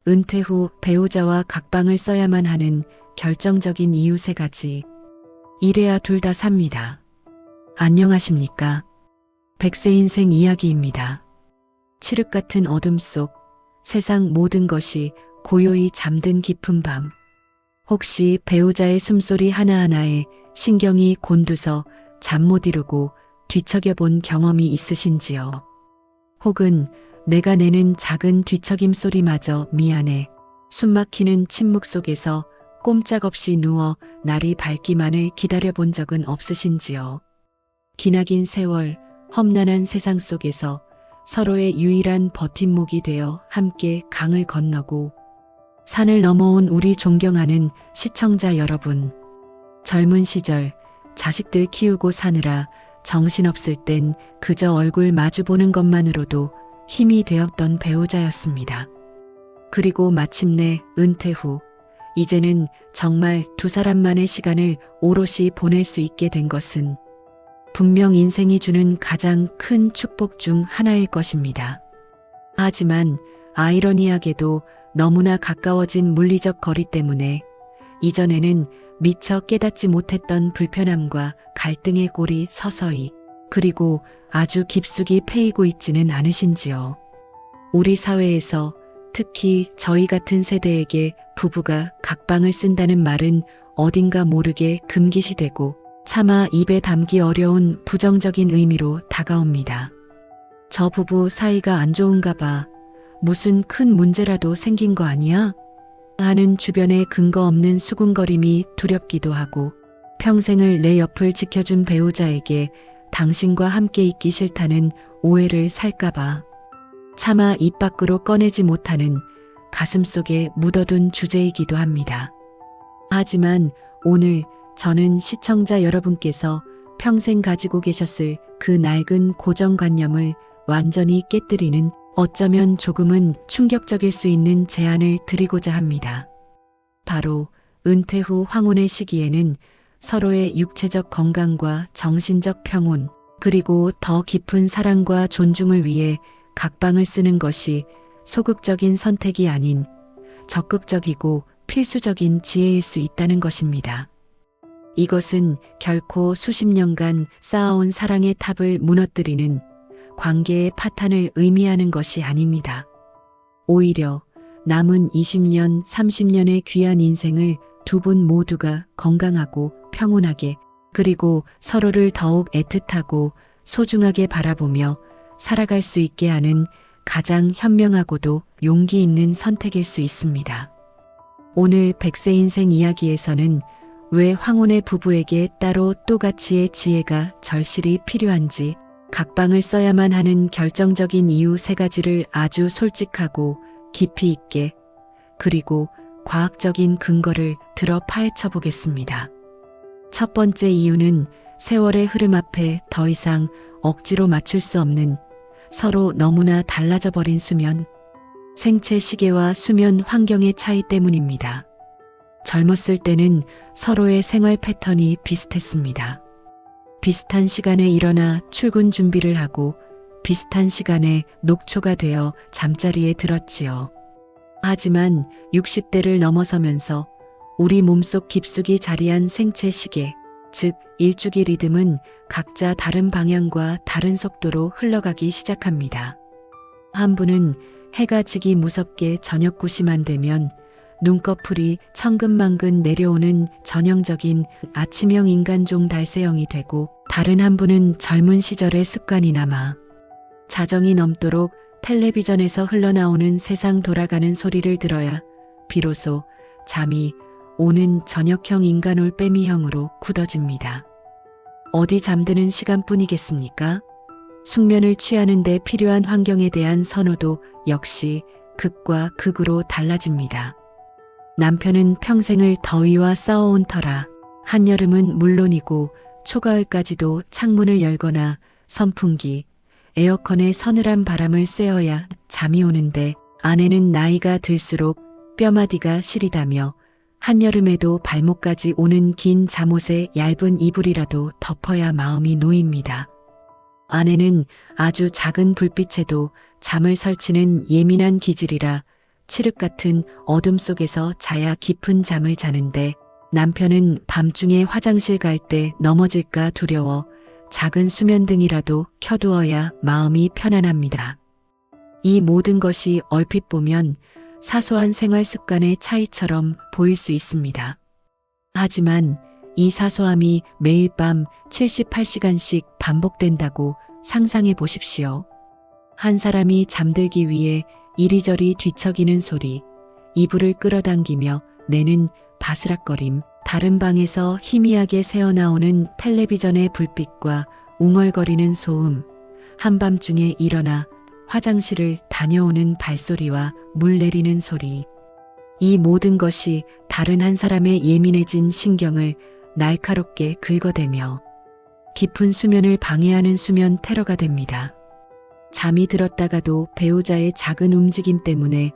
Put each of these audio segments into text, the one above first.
은퇴 후 배우자와 각방을 써야만 하는 결정적인 이유 3가지. 이래야 둘 다 삽니다. 안녕하십니까? 100세 인생 이야기입니다. 칠흑 같은 어둠 속 세상 모든 것이 고요히 잠든 깊은 밤. 혹시 배우자의 숨소리 하나하나에 신경이 곤두서 잠 못 이루고 뒤척여 본 경험이 있으신지요? 혹은 내가 내는 작은 뒤척임 소리마저 미안해 숨막히는 침묵 속에서 꼼짝없이 누워 날이 밝기만을 기다려 본 적은 없으신지요? 기나긴 세월, 험난한 세상 속에서 서로의 유일한 버팀목이 되어 함께 강을 건너고 산을 넘어온 우리 존경하는 시청자 여러분. 젊은 시절 자식들 키우고 사느라 정신없을 땐 그저 얼굴 마주보는 것만으로도 힘이 되었던 배우자였습니다. 그리고 마침내 은퇴 후 이제는 정말 두 사람만의 시간을 오롯이 보낼 수 있게 된 것은 분명 인생이 주는 가장 큰 축복 중 하나일 것입니다. 하지만 아이러니하게도 너무나 가까워진 물리적 거리 때문에 이전에는 미처 깨닫지 못했던 불편함과 갈등의 골이 서서히 그리고 아주 깊숙이 패이고 있지는 않으신지요. 우리 사회에서 특히 저희 같은 세대에게 부부가 각방을 쓴다는 말은 어딘가 모르게 금기시되고 차마 입에 담기 어려운 부정적인 의미로 다가옵니다. 저 부부 사이가 안 좋은가 봐. 무슨 큰 문제라도 생긴 거 아니야? 하는 주변의 근거 없는 수군거림이 두렵기도 하고 평생을 내 옆을 지켜준 배우자에게 당신과 함께 있기 싫다는 오해를 살까 봐 차마 입 밖으로 꺼내지 못하는 가슴속에 묻어둔 주제이기도 합니다. 하지만 오늘 저는 시청자 여러분께서 평생 가지고 계셨을 그 낡은 고정관념을 완전히 깨뜨리는 어쩌면 조금은 충격적일 수 있는 제안을 드리고자 합니다. 바로 은퇴 후 황혼의 시기에는 서로의 육체적 건강과 정신적 평온, 그리고 더 깊은 사랑과 존중을 위해 각방을 쓰는 것이 소극적인 선택이 아닌 적극적이고 필수적인 지혜일 수 있다는 것입니다. 이것은 결코 수십 년간 쌓아온 사랑의 탑을 무너뜨리는 관계의 파탄을 의미하는 것이 아닙니다. 오히려 남은 20년, 30년의 귀한 인생을 두 분 모두가 건강하고 평온하게 그리고 서로를 더욱 애틋하고 소중하게 바라보며 살아갈 수 있게 하는 가장 현명하고도 용기 있는 선택일 수 있습니다. 오늘 100세 인생 이야기에서는 왜 황혼의 부부에게 따로 또가치의 지혜가 절실히 필요한지, 각방을 써야만 하는 결정적인 이유 3가지를 아주 솔직하고 깊이 있게 그리고 과학적인 근거를 들어 파헤쳐 보겠습니다. 첫 번째 이유는 세월의 흐름 앞에 더 이상 억지로 맞출 수 없는 서로 너무나 달라져 버린 수면, 생체 시계와 수면 환경의 차이 때문입니다. 젊었을 때는 서로의 생활 패턴이 비슷했습니다. 비슷한 시간에 일어나 출근 준비를 하고 비슷한 시간에 녹초가 되어 잠자리에 들었지요. 하지만 60대를 넘어서면서 우리 몸속 깊숙이 자리한 생체 시계, 즉 일주기 리듬은 각자 다른 방향과 다른 속도로 흘러가기 시작합니다. 한 분은 해가 지기 무섭게 저녁 9시만 되면 눈꺼풀이 천근만근 내려오는 전형적인 아침형 인간종 달새형이 되고, 다른 한 분은 젊은 시절의 습관이 남아 자정이 넘도록 텔레비전에서 흘러나오는 세상 돌아가는 소리를 들어야 비로소 잠이 오는 저녁형 인간 올빼미형으로 굳어집니다. 어디 잠드는 시간뿐이겠습니까? 숙면을 취하는 데 필요한 환경에 대한 선호도 역시 극과 극으로 달라집니다. 남편은 평생을 더위와 싸워온 터라 한여름은 물론이고 초가을까지도 창문을 열거나 선풍기, 에어컨에 서늘한 바람을 쐬어야 잠이 오는데, 아내는 나이가 들수록 뼈마디가 시리다며 한여름에도 발목까지 오는 긴 잠옷에 얇은 이불이라도 덮어야 마음이 놓입니다. 아내는 아주 작은 불빛에도 잠을 설치는 예민한 기질이라 칠흑 같은 어둠 속에서 자야 깊은 잠을 자는데 남편은 밤중에 화장실 갈 때 넘어질까 두려워 작은 수면등이라도 켜두어야 마음이 편안합니다. 이 모든 것이 얼핏 보면 사소한 생활 습관의 차이처럼 보일 수 있습니다. 하지만 이 사소함이 매일 밤 78시간씩 반복된다고 상상해 보십시오. 한 사람이 잠들기 위해 이리저리 뒤척이는 소리, 이불을 끌어당기며 내는 바스락거림, 다른 방에서 희미하게 새어나오는 텔레비전의 불빛과 웅얼거리는 소음, 한밤중에 일어나 화장실을 다녀오는 발소리와 물 내리는 소리. 이 모든 것이 다른 한 사람의 예민해진 신경을 날카롭게 긁어대며 깊은 수면을 방해하는 수면 테러가 됩니다. 잠이 들었다가도 배우자의 작은 움직임 때문에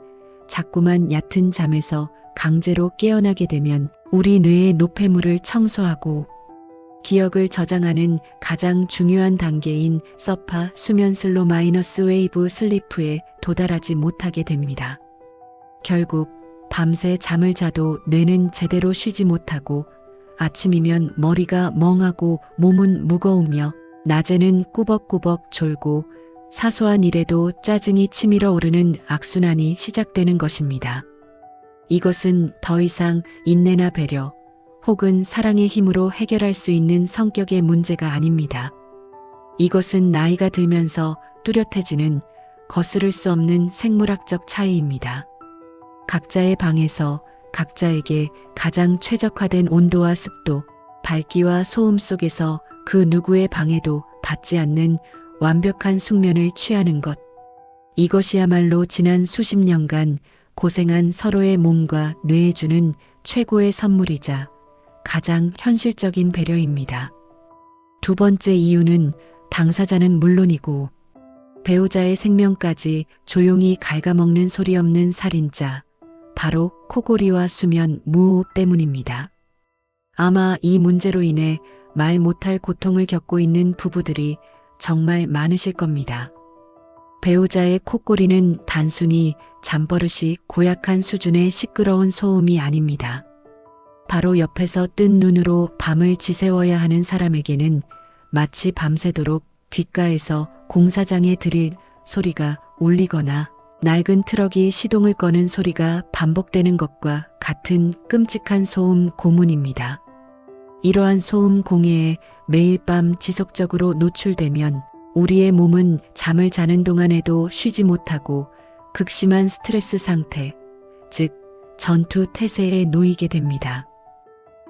자꾸만 얕은 잠에서 강제로 깨어나게 되면 우리 뇌의 노폐물을 청소하고 기억을 저장하는 가장 중요한 단계인 서파 수면 슬로 마이너스 웨이브 슬리프에 도달하지 못하게 됩니다. 결국 밤새 잠을 자도 뇌는 제대로 쉬지 못하고 아침이면 머리가 멍하고 몸은 무거우며 낮에는 꾸벅꾸벅 졸고 사소한 일에도 짜증이 치밀어 오르는 악순환이 시작되는 것입니다. 이것은 더 이상 인내나 배려 혹은 사랑의 힘으로 해결할 수 있는 성격의 문제가 아닙니다. 이것은 나이가 들면서 뚜렷해지는 거스를 수 없는 생물학적 차이입니다. 각자의 방에서 각자에게 가장 최적화된 온도와 습도, 밝기와 소음 속에서 그 누구의 방해도 받지 않는 완벽한 숙면을 취하는 것. 이것이야말로 지난 수십 년간 고생한 서로의 몸과 뇌에 주는 최고의 선물이자 가장 현실적인 배려입니다. 두 번째 이유는 당사자는 물론이고 배우자의 생명까지 조용히 갉아먹는 소리 없는 살인자, 바로 코골이와 수면 무호흡 때문입니다. 아마 이 문제로 인해 말 못할 고통을 겪고 있는 부부들이 정말 많으실 겁니다. 배우자의 콧소리는 단순히 잠버릇이 고약한 수준의 시끄러운 소음이 아닙니다. 바로 옆에서 뜬 눈으로 밤을 지새워야 하는 사람에게는 마치 밤새도록 귓가에서 공사장의 드릴 소리가 울리거나 낡은 트럭이 시동을 거는 소리가 반복되는 것과 같은 끔찍한 소음 고문입니다. 이러한 소음 공해에 매일 밤 지속적으로 노출되면 우리의 몸은 잠을 자는 동안에도 쉬지 못하고 극심한 스트레스 상태, 즉 전투 태세에 놓이게 됩니다.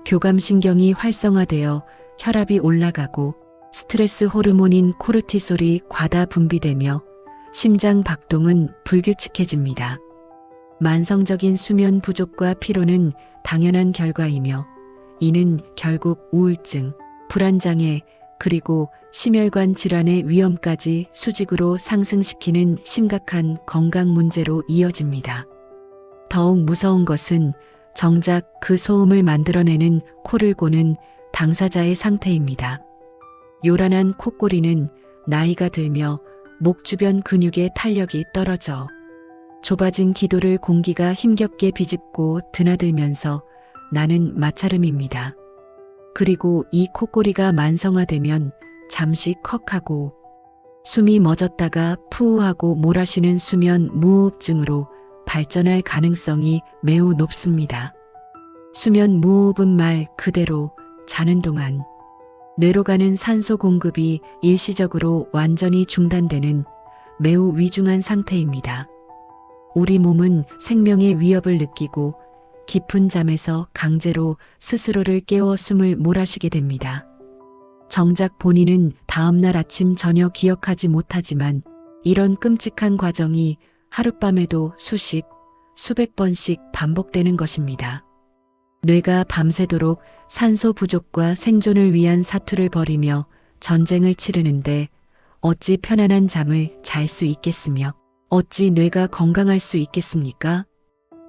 교감신경이 활성화되어 혈압이 올라가고 스트레스 호르몬인 코르티솔이 과다 분비되며 심장 박동은 불규칙해집니다. 만성적인 수면 부족과 피로는 당연한 결과이며 이는 결국 우울증, 불안장애, 그리고 심혈관 질환의 위험까지 수직으로 상승시키는 심각한 건강 문제로 이어집니다. 더욱 무서운 것은 정작 그 소음을 만들어내는 코를 고는 당사자의 상태입니다. 요란한 콧소리는 나이가 들며 목 주변 근육의 탄력이 떨어져 좁아진 기도를 공기가 힘겹게 비집고 드나들면서 나는 마찰음입니다. 그리고 이 콧소리가 만성화되면 잠시 컥하고 숨이 멎었다가 푸우하고 몰아쉬는 수면 무호흡증으로 발전할 가능성이 매우 높습니다. 수면 무호흡은 말 그대로 자는 동안 뇌로 가는 산소 공급이 일시적으로 완전히 중단되는 매우 위중한 상태입니다. 우리 몸은 생명의 위협을 느끼고 깊은 잠에서 강제로 스스로를 깨워 숨을 몰아쉬게 됩니다. 정작 본인은 다음날 아침 전혀 기억하지 못하지만 이런 끔찍한 과정이 하룻밤에도 수십, 수백 번씩 반복되는 것입니다. 뇌가 밤새도록 산소 부족과 생존을 위한 사투를 벌이며 전쟁을 치르는데 어찌 편안한 잠을 잘 수 있겠으며 어찌 뇌가 건강할 수 있겠습니까?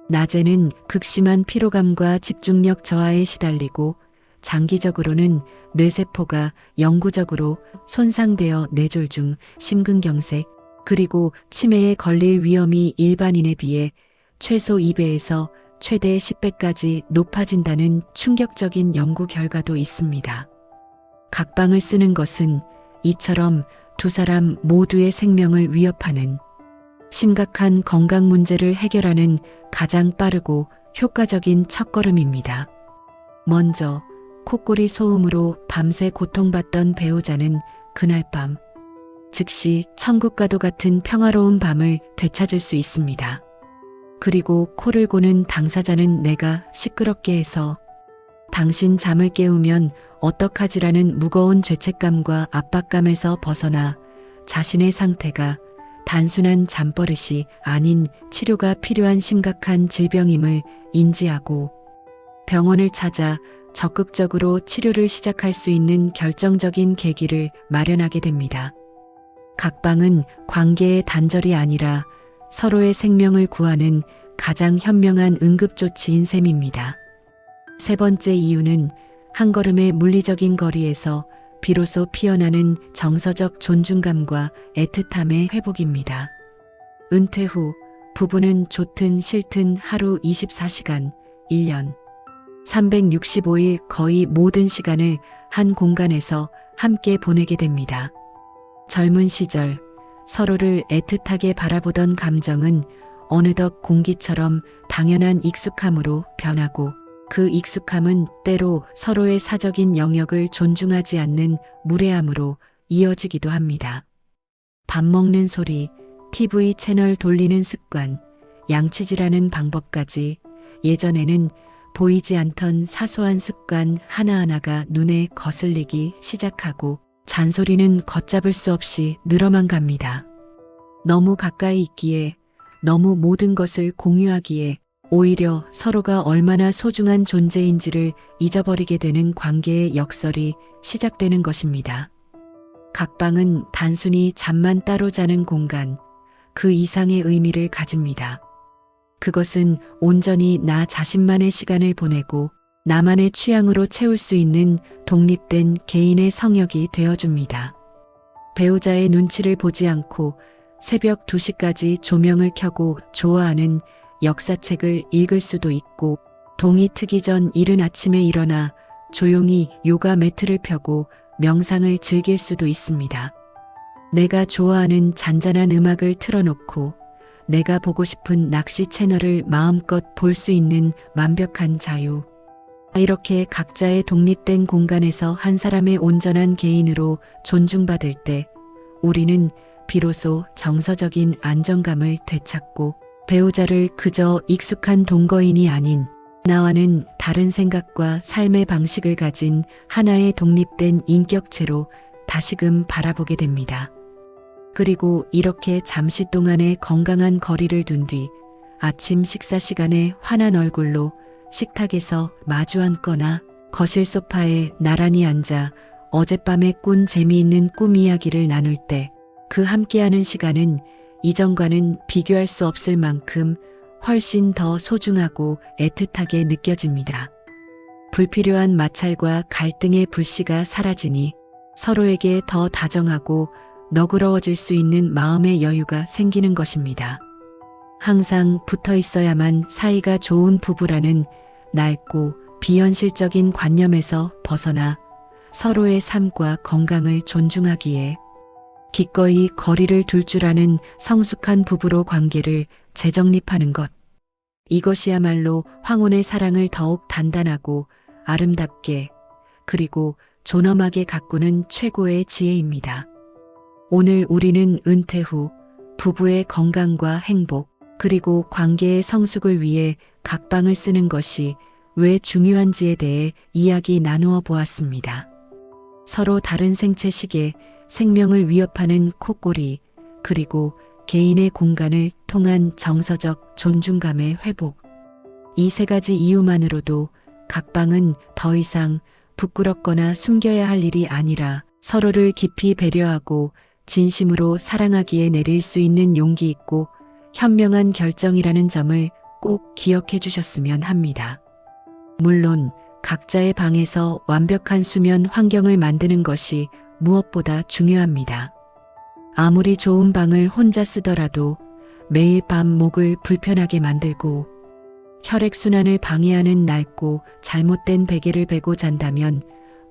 낮에는 극심한 피로감과 집중력 저하에 시달리고 장기적으로는 뇌세포가 영구적으로 손상되어 뇌졸중, 심근경색, 그리고 치매에 걸릴 위험이 일반인에 비해 최소 2배에서 최대 10배까지 높아진다는 충격적인 연구 결과도 있습니다. 각방을 쓰는 것은 이처럼 두 사람 모두의 생명을 위협하는 심각한 건강 문제를 해결하는 가장 빠르고 효과적인 첫걸음입니다. 먼저 콧골이 소음으로 밤새 고통받던 배우자는 그날 밤 즉시 천국과도 같은 평화로운 밤을 되찾을 수 있습니다. 그리고 코를 고는 당사자는 내가 시끄럽게 해서 당신 잠을 깨우면 어떡하지라는 무거운 죄책감과 압박감에서 벗어나 자신의 상태가 단순한 잠버릇이 아닌 치료가 필요한 심각한 질병임을 인지하고 병원을 찾아 적극적으로 치료를 시작할 수 있는 결정적인 계기를 마련하게 됩니다. 각방은 관계의 단절이 아니라 서로의 생명을 구하는 가장 현명한 응급조치인 셈입니다. 세 번째 이유는 한 걸음의 물리적인 거리에서 비로소 피어나는 정서적 존중감과 애틋함의 회복입니다. 은퇴 후 부부는 좋든 싫든 하루 24시간, 1년, 365일 거의 모든 시간을 한 공간에서 함께 보내게 됩니다. 젊은 시절 서로를 애틋하게 바라보던 감정은 어느덧 공기처럼 당연한 익숙함으로 변하고 그 익숙함은 때로 서로의 사적인 영역을 존중하지 않는 무례함으로 이어지기도 합니다. 밥 먹는 소리, TV 채널 돌리는 습관, 양치질하는 방법까지 예전에는 보이지 않던 사소한 습관 하나하나가 눈에 거슬리기 시작하고 잔소리는 걷잡을 수 없이 늘어만 갑니다. 너무 가까이 있기에, 너무 모든 것을 공유하기에 오히려 서로가 얼마나 소중한 존재인지를 잊어버리게 되는 관계의 역설이 시작되는 것입니다. 각방은 단순히 잠만 따로 자는 공간, 그 이상의 의미를 가집니다. 그것은 온전히 나 자신만의 시간을 보내고 나만의 취향으로 채울 수 있는 독립된 개인의 성역이 되어줍니다. 배우자의 눈치를 보지 않고 새벽 2시까지 조명을 켜고 좋아하는 역사책을 읽을 수도 있고 동이 트기 전 이른 아침에 일어나 조용히 요가 매트를 펴고 명상을 즐길 수도 있습니다. 내가 좋아하는 잔잔한 음악을 틀어놓고 내가 보고 싶은 낚시 채널을 마음껏 볼 수 있는 완벽한 자유. 이렇게 각자의 독립된 공간에서 한 사람의 온전한 개인으로 존중받을 때 우리는 비로소 정서적인 안정감을 되찾고 배우자를 그저 익숙한 동거인이 아닌 나와는 다른 생각과 삶의 방식을 가진 하나의 독립된 인격체로 다시금 바라보게 됩니다. 그리고 이렇게 잠시 동안의 건강한 거리를 둔 뒤 아침 식사 시간에 환한 얼굴로 식탁에서 마주 앉거나 거실 소파에 나란히 앉아 어젯밤에 꾼 재미있는 꿈 이야기를 나눌 때 그 함께하는 시간은 이전과는 비교할 수 없을 만큼 훨씬 더 소중하고 애틋하게 느껴집니다. 불필요한 마찰과 갈등의 불씨가 사라지니 서로에게 더 다정하고 너그러워질 수 있는 마음의 여유가 생기는 것입니다. 항상 붙어 있어야만 사이가 좋은 부부라는 낡고 비현실적인 관념에서 벗어나 서로의 삶과 건강을 존중하기에 기꺼이 거리를 둘 줄 아는 성숙한 부부로 관계를 재정립하는 것. 이것이야말로 황혼의 사랑을 더욱 단단하고 아름답게 그리고 존엄하게 가꾸는 최고의 지혜입니다. 오늘 우리는 은퇴 후 부부의 건강과 행복 그리고 관계의 성숙을 위해 각방을 쓰는 것이 왜 중요한지에 대해 이야기 나누어 보았습니다. 서로 다른 생체 시계, 생명을 위협하는 콧골이 그리고 개인의 공간을 통한 정서적 존중감의 회복. 이 세 가지 이유만으로도 각방은 더 이상 부끄럽거나 숨겨야 할 일이 아니라 서로를 깊이 배려하고 진심으로 사랑하기에 내릴 수 있는 용기 있고 현명한 결정이라는 점을 꼭 기억해 주셨으면 합니다. 물론 각자의 방에서 완벽한 수면 환경을 만드는 것이 무엇보다 중요합니다. 아무리 좋은 방을 혼자 쓰더라도 매일 밤 목을 불편하게 만들고 혈액순환을 방해하는 낡고 잘못된 베개를 베고 잔다면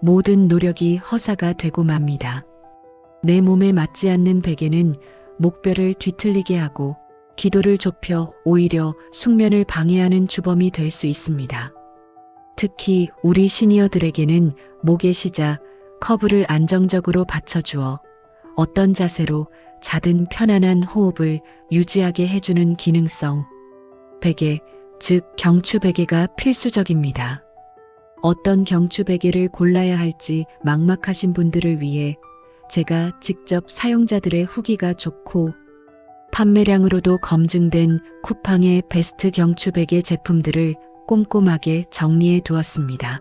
모든 노력이 허사가 되고 맙니다. 내 몸에 맞지 않는 베개는 목뼈를 뒤틀리게 하고 기도를 좁혀 오히려 숙면을 방해하는 주범이 될 수 있습니다. 특히 우리 시니어들에게는 목의 시자, 커브를 안정적으로 받쳐주어 어떤 자세로 자든 편안한 호흡을 유지하게 해주는 기능성 베개, 즉 경추 베개가 필수적입니다. 어떤 경추 베개를 골라야 할지 막막하신 분들을 위해 제가 직접 사용자들의 후기가 좋고 판매량으로도 검증된 쿠팡의 베스트 경추 베개 제품들을 꼼꼼하게 정리해 두었습니다.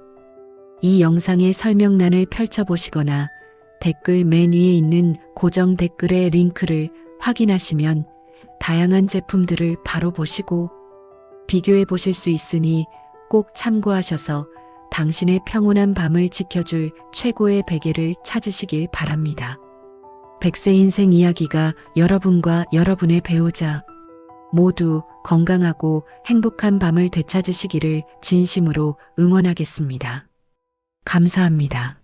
이 영상의 설명란을 펼쳐보시거나 댓글 맨 위에 있는 고정 댓글의 링크를 확인하시면 다양한 제품들을 바로 보시고 비교해 보실 수 있으니 꼭 참고하셔서 당신의 평온한 밤을 지켜줄 최고의 베개를 찾으시길 바랍니다. 100세 인생 이야기가 여러분과 여러분의 배우자 모두 건강하고 행복한 밤을 되찾으시기를 진심으로 응원하겠습니다. 감사합니다.